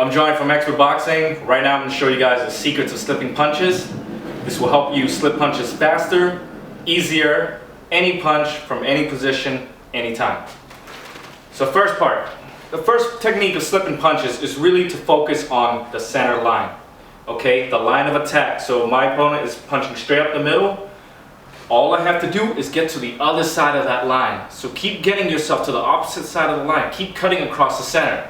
I'm Johnny from Expert Boxing. Right now I'm going to show you guys the secrets of slipping punches. This will help you slip punches faster, easier, any punch from any position, anytime. So first part, the first technique of slipping punches is really to focus on the center line. Okay, the line of attack. So my opponent is punching straight up the middle. All I have to do is get to the other side of that line. So keep getting yourself to the opposite side of the line. Keep cutting across the center.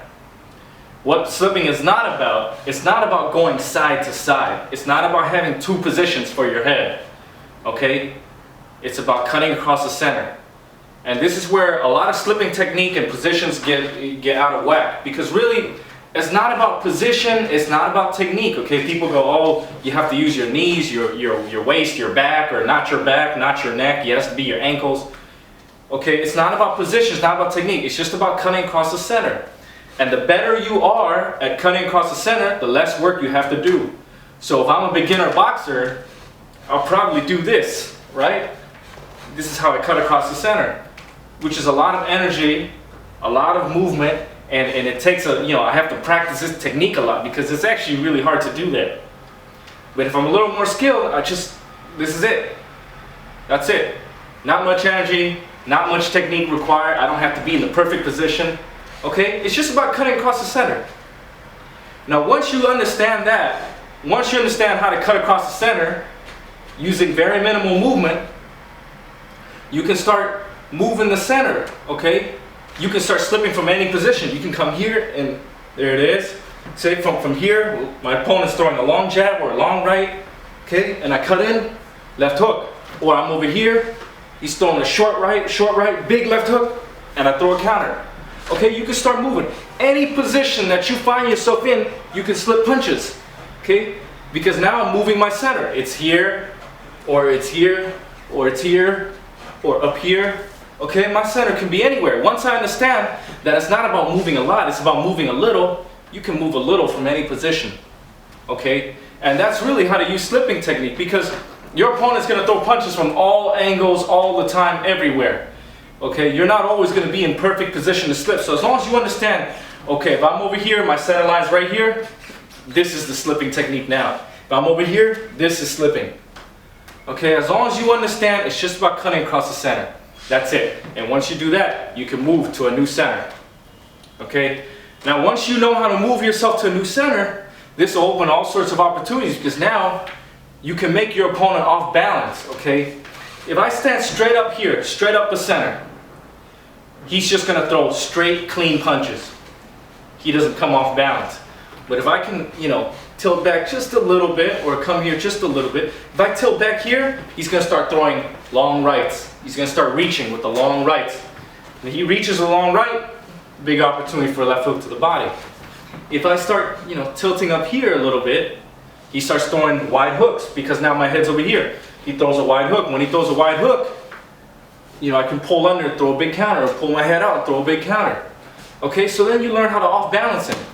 What slipping is not about, it's not about going side to side. It's not about having two positions for your head. Okay? It's about cutting across the center. And this is where a lot of slipping technique and positions get out of whack. Because really, it's not about position, it's not about technique. Okay? People go, oh, you have to use your knees, your waist, your back, or not your back, not your neck. It has to be your ankles. Okay? It's not about position, it's not about technique. It's just about cutting across the center. And the better you are at cutting across the center, the less work you have to do. So if I'm a beginner boxer, I'll probably do this, right? This is how I cut across the center, which is a lot of energy, a lot of movement, and it takes I have to practice this technique a lot because it's actually really hard to do that. But if I'm a little more skilled, this is it. That's it. Not much energy, not much technique required. I don't have to be in the perfect position. Okay? It's just about cutting across the center. Now once you understand that, once you understand how to cut across the center using very minimal movement, you can start moving the center, okay? You can start slipping from any position. You can come here and there it is. Say from here, my opponent's throwing a long jab or a long right, okay? And I cut in, left hook. Or I'm over here, he's throwing a short right, big left hook, and I throw a counter. Okay, you can start moving. Any position that you find yourself in, you can slip punches. Okay? Because now I'm moving my center. It's here, or it's here, or it's here, or up here. Okay, my center can be anywhere. Once I understand that it's not about moving a lot, it's about moving a little, you can move a little from any position. Okay? And that's really how to use slipping technique, because your opponent's going to throw punches from all angles, all the time, everywhere. Okay, you're not always going to be in perfect position to slip. So as long as you understand, okay, if I'm over here, my center line's right here, this is the slipping technique now. If I'm over here, this is slipping. Okay, as long as you understand, it's just about cutting across the center. That's it. And once you do that, you can move to a new center. Okay, now once you know how to move yourself to a new center, this will open all sorts of opportunities, because now you can make your opponent off balance. Okay, if I stand straight up here, straight up the center, he's just going to throw straight, clean punches. He doesn't come off balance. But if I can, tilt back just a little bit, or come here just a little bit, if I tilt back here, he's going to start throwing long rights. He's going to start reaching with the long rights. When he reaches a long right, big opportunity for a left hook to the body. If I start, tilting up here a little bit, he starts throwing wide hooks, because now my head's over here. He throws a wide hook. When he throws a wide hook, I can pull under, throw a big counter, or pull my head out, throw a big counter. Okay, so then you learn how to off-balance him.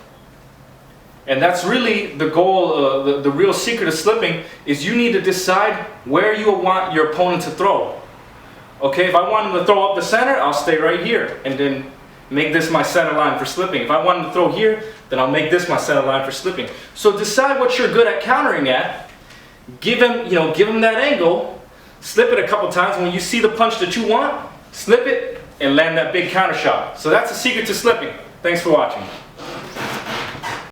And that's really the goal, the real secret of slipping, is you need to decide where you want your opponent to throw. Okay, if I want him to throw up the center, I'll stay right here, and then make this my center line for slipping. If I want him to throw here, then I'll make this my center line for slipping. So decide what you're good at countering at, give him that angle, slip it a couple times. When you see the punch that you want, slip it and land that big counter shot. So that's the secret to slipping. Thanks for watching.